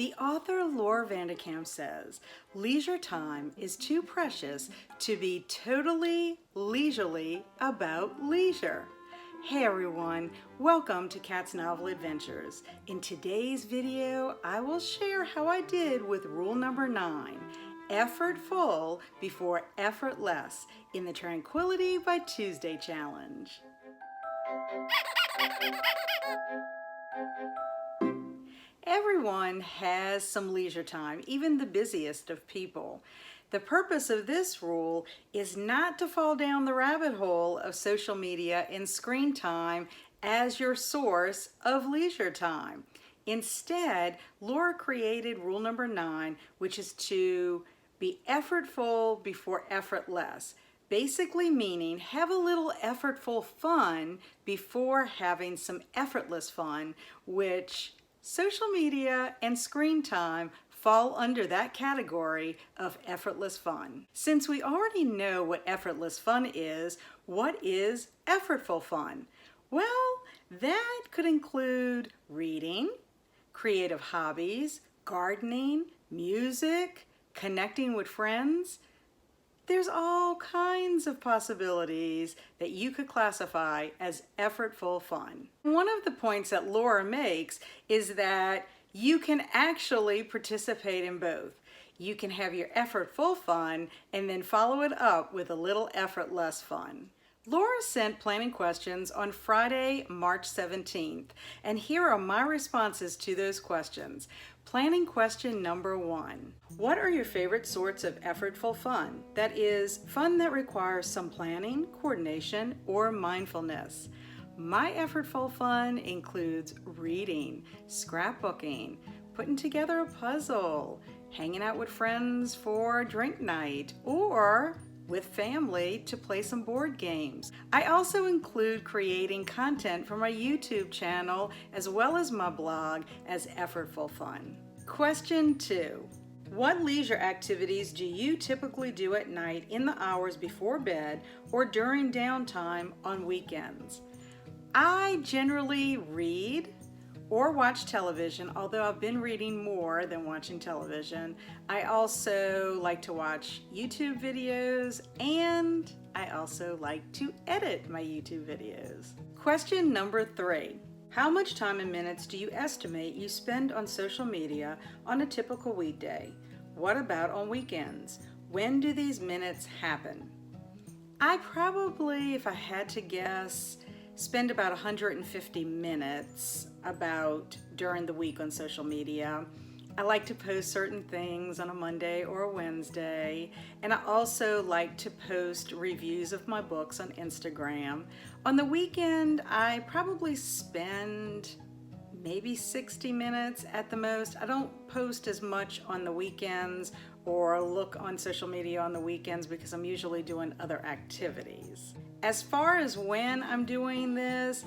The author Laura Vanderkam says, leisure time is too precious to be totally leisurely about leisure. Hey everyone, welcome to Kat's Novel Adventures. In today's video, I will share how I did with rule number 9, Effortful Before Effortless in the Tranquility by Tuesday Challenge. Everyone has some leisure time, even the busiest of people. The purpose of this rule is not to fall down the rabbit hole of social media and screen time as your source of leisure time. Instead, Laura created rule number 9, which is to be effortful before effortless. Basically meaning have a little effortful fun before having some effortless fun, which social media and screen time fall under that category of effortless fun. Since we already know what effortless fun is, what is effortful fun? Well, that could include reading, creative hobbies, gardening, music, connecting with friends. There's all kinds of possibilities that you could classify as effortful fun. One of the points that Laura makes is that you can actually participate in both. You can have your effortful fun and then follow it up with a little effortless fun. Laura sent planning questions on Friday, March 17th, and here are my responses to those questions. Planning question number 1. What are your favorite sorts of effortful fun? That is, fun that requires some planning, coordination, or mindfulness. My effortful fun includes reading, scrapbooking, putting together a puzzle, hanging out with friends for drink night, or with family to play some board games. I also include creating content for my YouTube channel as well as my blog as effortful fun. Question 2. What leisure activities do you typically do at night in the hours before bed or during downtime on weekends? I generally read or watch television, although I've been reading more than watching television. I also like to watch YouTube videos, and I also like to edit my YouTube videos. Question number 3. How much time in minutes do you estimate you spend on social media on a typical weekday? What about on weekends? When do these minutes happen? I probably, if I had to guess, spend about 150 minutes about during the week on social media. I like to post certain things on a Monday or a Wednesday, and I also like to post reviews of my books on Instagram. On the weekend, I probably spend maybe 60 minutes at the most. I don't post as much on the weekends or look on social media on the weekends because I'm usually doing other activities. As far as when I'm doing this,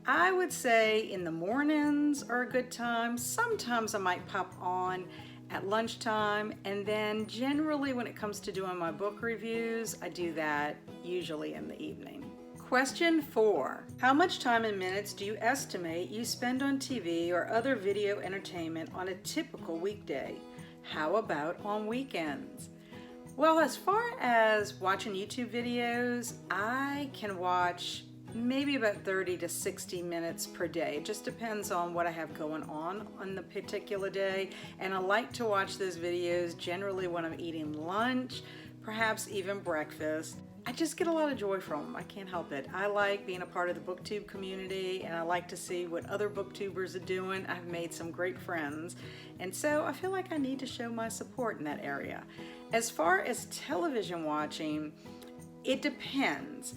I would say in the mornings are a good time. Sometimes I might pop on at lunchtime, and then generally when it comes to doing my book reviews, I do that usually in the evening. Question 4. How much time in minutes do you estimate you spend on TV or other video entertainment on a typical weekday? How about on weekends? Well, as far as watching YouTube videos, I can watch maybe about 30 to 60 minutes per day. It just depends on what I have going on the particular day. And I like to watch those videos generally when I'm eating lunch, perhaps even breakfast. I just get a lot of joy from them. I can't help it. I like being a part of the booktube community, and I like to see what other booktubers are doing. I've made some great friends, and so I feel like I need to show my support in that area. As far as television watching, it depends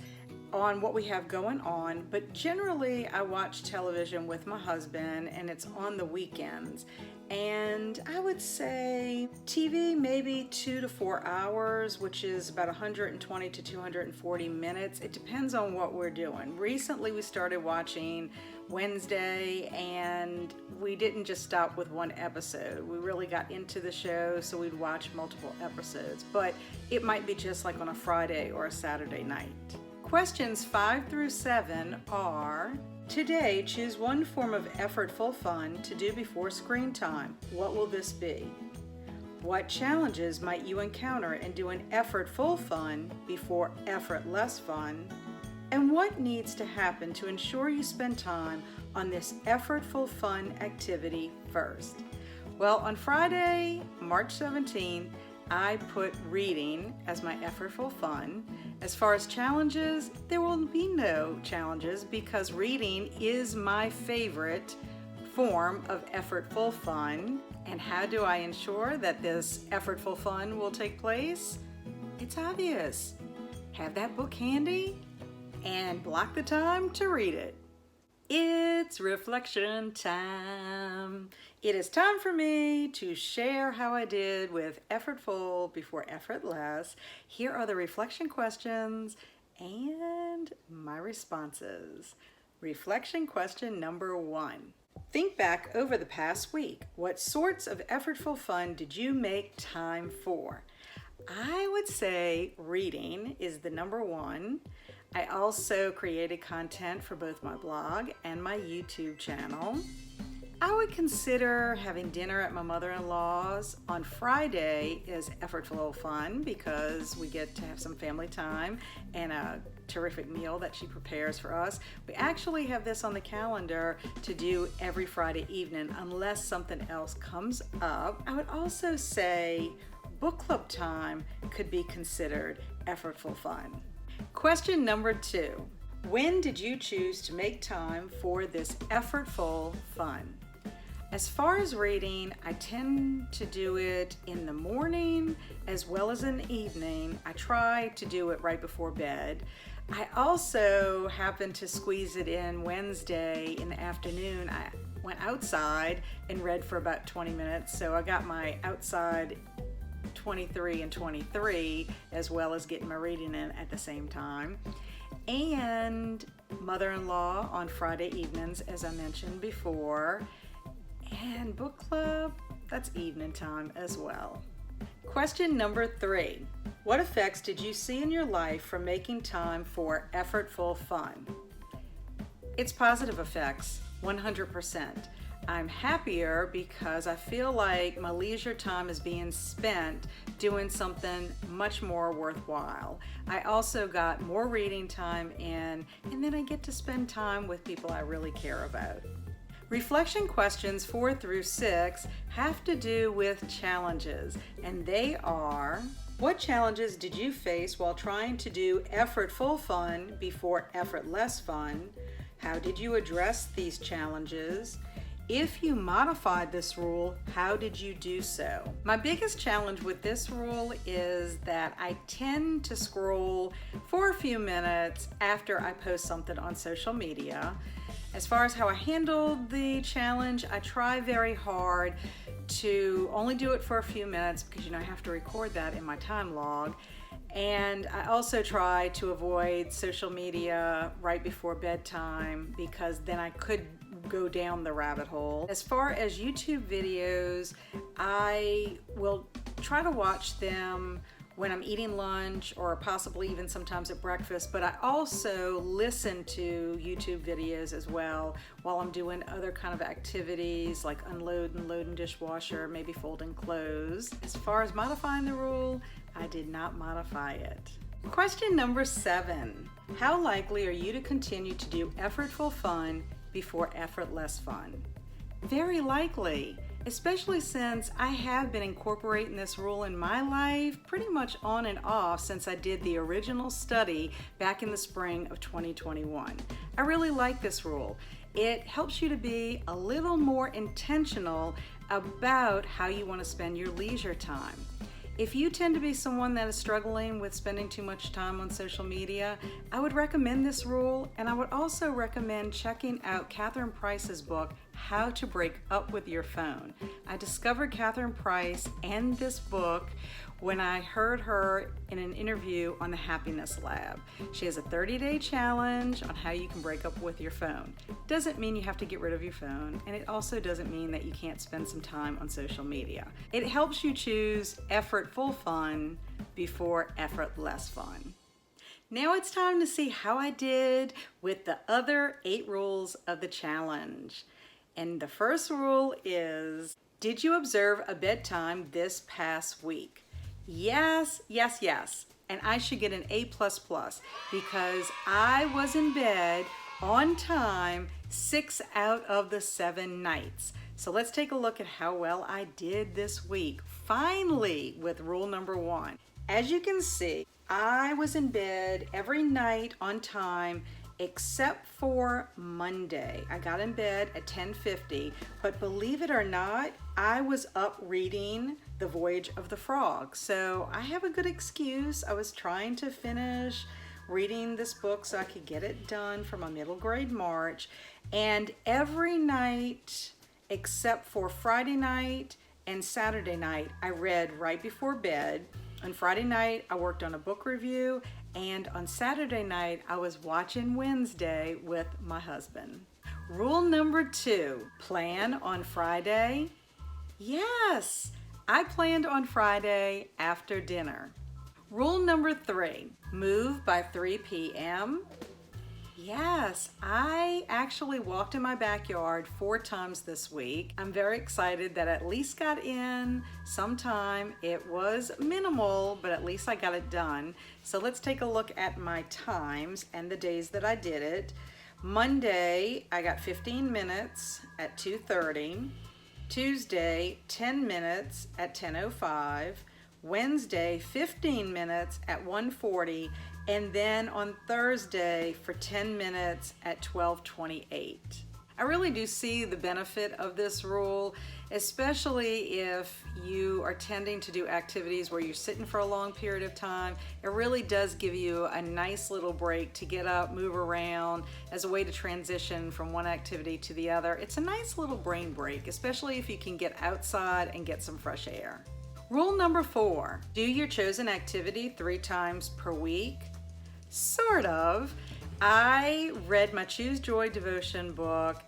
on what we have going on, but generally I watch television with my husband, and it's on the weekends. And I would say TV maybe 2 to 4 hours, which is about 120 to 240 minutes. It depends on what we're doing. Recently we started watching Wednesday, and we didn't just stop with one episode. We really got into the show, so we'd watch multiple episodes, but it might be just like on a Friday or a Saturday night. Questions 5 through 7 are, Today, choose one form of effortful fun to do before screen time. What will this be? What challenges might you encounter in doing effortful fun before effortless fun? And what needs to happen to ensure you spend time on this effortful fun activity first? Well, on Friday, March 17th, I put reading as my effortful fun. As far as challenges, there will be no challenges because reading is my favorite form of effortful fun. And how do I ensure that this effortful fun will take place? It's obvious. Have that book handy and block the time to read it. It's reflection time. It is time for me to share how I did with Effortful Before Effortless. Here are the reflection questions and my responses. Reflection question number 1. Think back over the past week. What sorts of effortful fun did you make time for? I would say reading is the number 1. I also created content for both my blog and my YouTube channel. I would consider having dinner at my mother-in-law's on Friday is effortful fun because we get to have some family time and a terrific meal that she prepares for us. We actually have this on the calendar to do every Friday evening unless something else comes up. I would also say book club time could be considered effortful fun. Question number 2. When did you choose to make time for this effortful fun? As far as reading, I tend to do it in the morning as well as in the evening. I try to do it right before bed. I also happen to squeeze it in Wednesday in the afternoon. I went outside and read for about 20 minutes, so I got my outside 23 and 23 as well as getting my reading in at the same time. And mother-in-law on Friday evenings, as I mentioned before. And book club, that's evening time as well. Question number 3. What effects did you see in your life from making time for effortful fun? It's positive effects, 100%. I'm happier because I feel like my leisure time is being spent doing something much more worthwhile. I also got more reading time in, and then I get to spend time with people I really care about. Reflection questions 4 through 6 have to do with challenges, and they are: what challenges did you face while trying to do effortful fun before effortless fun? How did you address these challenges? If you modified this rule, how did you do so? My biggest challenge with this rule is that I tend to scroll for a few minutes after I post something on social media. As far as how I handled the challenge, I try very hard to only do it for a few minutes because I have to record that in my time log. And I also try to avoid social media right before bedtime because then I could go down the rabbit hole. As far as YouTube videos, I will try to watch them when I'm eating lunch or possibly even sometimes at breakfast, but I also listen to YouTube videos as well while I'm doing other kind of activities like unloading, loading dishwasher, maybe folding clothes. As far as modifying the rule, I did not modify it. Question number 7. How likely are you to continue to do effortful fun before effortless fun? Very likely, especially since I have been incorporating this rule in my life pretty much on and off since I did the original study back in the spring of 2021. I really like this rule. It helps you to be a little more intentional about how you want to spend your leisure time. If you tend to be someone that is struggling with spending too much time on social media, I would recommend this rule, and I would also recommend checking out Catherine Price's book, How to Break Up with Your Phone. I discovered Catherine Price and this book when I heard her in an interview on the Happiness Lab. She has a 30-day challenge on how you can break up with your phone. Doesn't mean you have to get rid of your phone, and it also doesn't mean that you can't spend some time on social media. It helps you choose effortful fun before effortless fun. Now it's time to see how I did with the other 8 rules of the challenge. And the first rule is, did you observe a bedtime this past week? Yes, yes, yes. And I should get an A++ because I was in bed on time 6 out of the 7 nights. So let's take a look at how well I did this week. Finally, with rule number 1. As you can see, I was in bed every night on time except for Monday. I got in bed at 10:50, but believe it or not, I was up reading The Voyage of the Frog. So I have a good excuse. I was trying to finish reading this book so I could get it done for my middle grade March. And every night except for Friday night and Saturday night, I read right before bed. On Friday night, I worked on a book review, and on Saturday night, I was watching Wednesday with my husband. Rule number 2, plan on Friday. Yes, I planned on Friday after dinner. Rule number 3, move by 3 p.m. Yes, I actually walked in my backyard 4 times this week. I'm very excited that I at least got in some time. It was minimal, but at least I got it done. So let's take a look at my times and the days that I did it. Monday, I got 15 minutes at 2:30. Tuesday, 10 minutes at 10:05. Wednesday, 15 minutes at 1:40. And then on Thursday for 10 minutes at 12:28. I really do see the benefit of this rule, especially if you are tending to do activities where you're sitting for a long period of time. It really does give you a nice little break to get up, move around as a way to transition from one activity to the other. It's a nice little brain break, especially if you can get outside and get some fresh air. Rule number 4, do your chosen activity 3 times per week. Sort of. I read my Choose Joy devotion book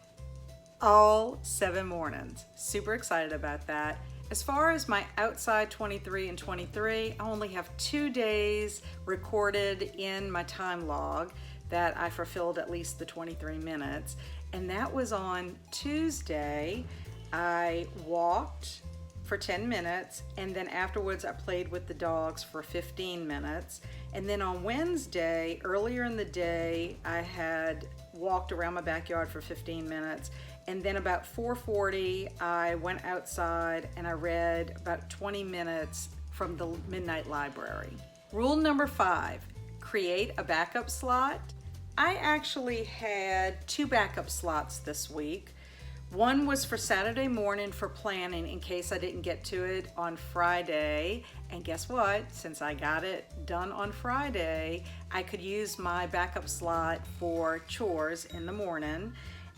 all 7 mornings. Super excited about that. As far as my outside 23 and 23, I only have 2 days recorded in my time log that I fulfilled at least the 23 minutes. And that was on Tuesday. I walked for 10 minutes, and then afterwards I played with the dogs for 15 minutes. And then on Wednesday, earlier in the day, I had walked around my backyard for 15 minutes. And then about 4:40, I went outside and I read about 20 minutes from the Midnight Library. Rule number 5, create a backup slot. I actually had 2 backup slots this week. One was for Saturday morning for planning in case I didn't get to it on Friday. And guess what? Since I got it done on Friday, I could use my backup slot for chores in the morning.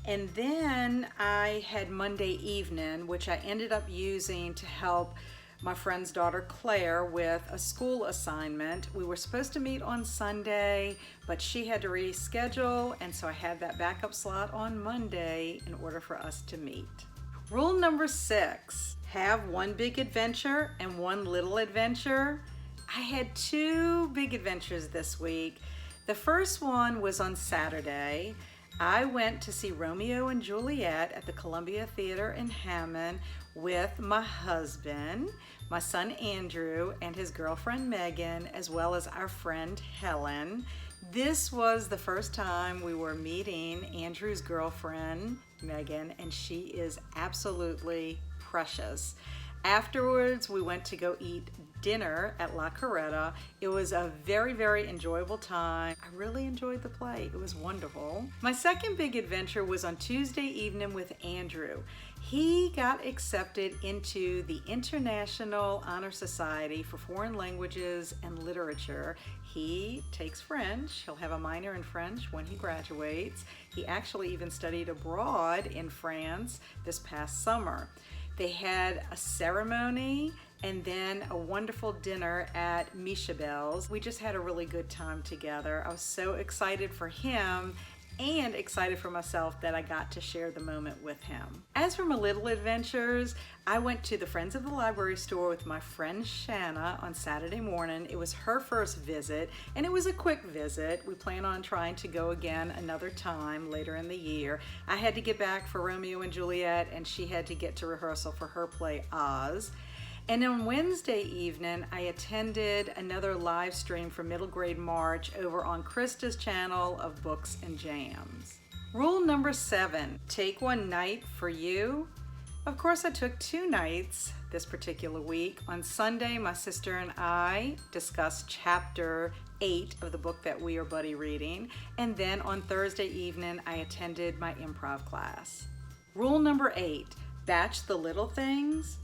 And then I had Monday evening, which I ended up using to help my friend's daughter Claire with a school assignment. We were supposed to meet on Sunday, but she had to reschedule, and so I had that backup slot on Monday in order for us to meet. Rule number 6, have 1 big adventure and 1 little adventure. I had 2 big adventures this week. The first one was on Saturday. I went to see Romeo and Juliet at the Columbia Theater in Hammond with my husband, my son Andrew, and his girlfriend Megan, as well as our friend Helen. This was the first time we were meeting Andrew's girlfriend, Megan, and she is absolutely precious. Afterwards, we went to go eat dinner at La Carreta. It was a very, very enjoyable time. I really enjoyed the play. It was wonderful. My second big adventure was on Tuesday evening with Andrew. He got accepted into the International Honor Society for Foreign Languages and Literature. He takes French. He'll have a minor in French when he graduates. He actually even studied abroad in France this past summer. They had a ceremony and then a wonderful dinner at Mishabel's. We just had a really good time together. I was so excited for him and excited for myself that I got to share the moment with him. As for my little adventures, I went to the Friends of the Library store with my friend Shanna on Saturday morning. It was her first visit, and it was a quick visit. We plan on trying to go again another time later in the year. I had to get back for Romeo and Juliet, and she had to get to rehearsal for her play Oz. And on Wednesday evening, I attended another live stream for Middle Grade March over on Krista's channel of Books and Jams. Rule number 7, take one night for you. Of course, I took 2 nights this particular week. On Sunday, my sister and I discussed chapter 8 of the book that we are buddy reading. And then on Thursday evening, I attended my improv class. Rule number 8, batch the little things.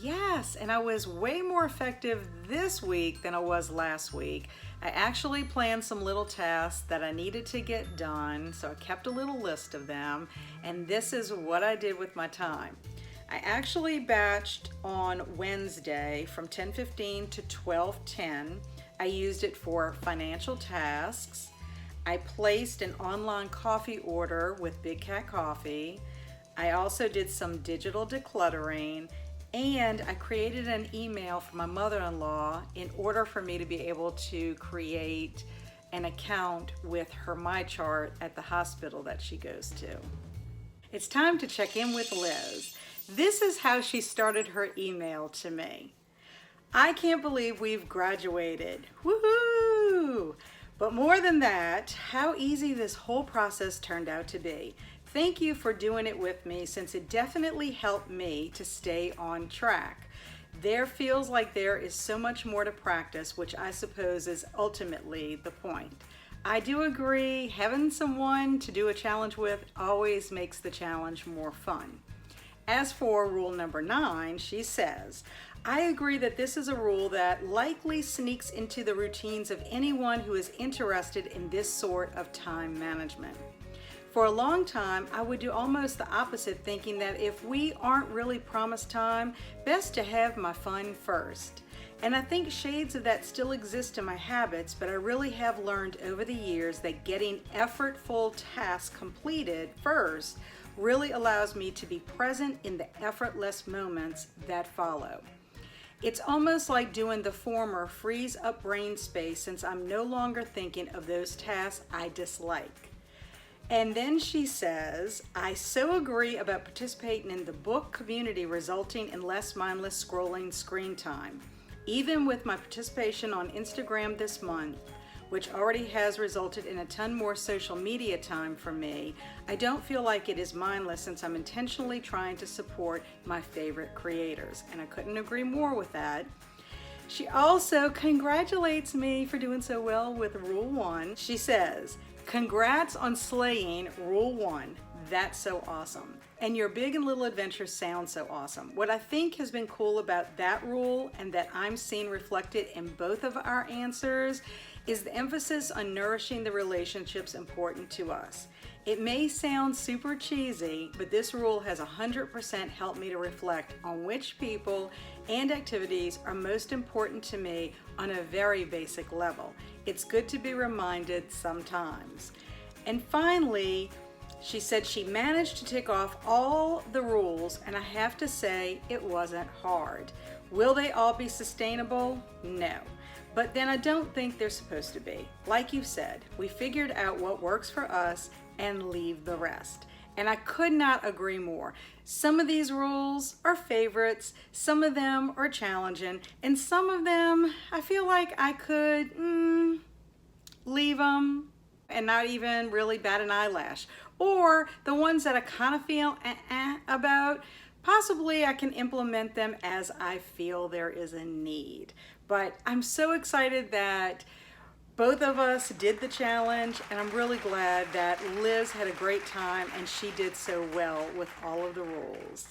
Yes, and I was way more effective this week than I was last week. I actually planned some little tasks that I needed to get done, so I kept a little list of them, and this is what I did with my time. I actually batched on Wednesday from 10:15 to 12:10. I used it for financial tasks. I placed an online coffee order with Big Cat Coffee. I also did some digital decluttering, and I created an email for my mother-in-law in order for me to be able to create an account with her MyChart at the hospital that she goes to. It's time to check in with Liz. This is how she started her email to me. I can't believe we've graduated. Woohoo! But more than that, how easy this whole process turned out to be. Thank you for doing it with me, since it definitely helped me to stay on track. There feels like there is so much more to practice, which I suppose is ultimately the point. I do agree, having someone to do a challenge with always makes the challenge more fun. As for rule number 9, she says, I agree that this is a rule that likely sneaks into the routines of anyone who is interested in this sort of time management. For a long time, I would do almost the opposite, thinking that if we aren't really promised time, best to have my fun first. And I think shades of that still exist in my habits, but I really have learned over the years that getting effortful tasks completed first really allows me to be present in the effortless moments that follow. It's almost like doing the former frees up brain space, since I'm no longer thinking of those tasks I dislike. And then she says, I so agree about participating in the book community, resulting in less mindless scrolling screen time. Even with my participation on Instagram this month, which already has resulted in a ton more social media time for me, I don't feel like it is mindless, since I'm intentionally trying to support my favorite creators. And I couldn't agree more with that. She also congratulates me for doing so well with Rule 1. She says, congrats on slaying Rule 1. That's so awesome. And your big and little adventures sound so awesome. What I think has been cool about that rule, and that I'm seeing reflected in both of our answers, is the emphasis on nourishing the relationships important to us. It may sound super cheesy, but this rule has 100% helped me to reflect on which people and activities are most important to me on a very basic level. It's good to be reminded sometimes. And finally, she said she managed to tick off all the rules, and I have to say it wasn't hard. Will they all be sustainable? No. But then I don't think they're supposed to be. Like you said, we figured out what works for us and leave the rest. And I could not agree more. Some of these rules are favorites, some of them are challenging, and some of them I feel like I could leave them and not even really bat an eyelash. Or the ones that I kind of feel about, possibly I can implement them as I feel there is a need. But I'm so excited that both of us did the challenge, and I'm really glad that Liz had a great time and she did so well with all of the rules.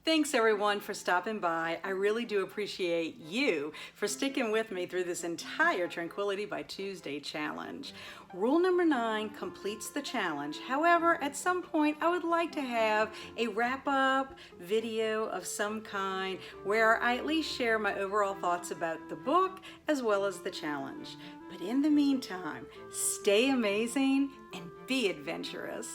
Thanks everyone for stopping by. I really do appreciate you for sticking with me through this entire Tranquility by Tuesday challenge. Rule number 9 completes the challenge. However, at some point I would like to have a wrap-up video of some kind where I at least share my overall thoughts about the book as well as the challenge. But in the meantime, stay amazing and be adventurous.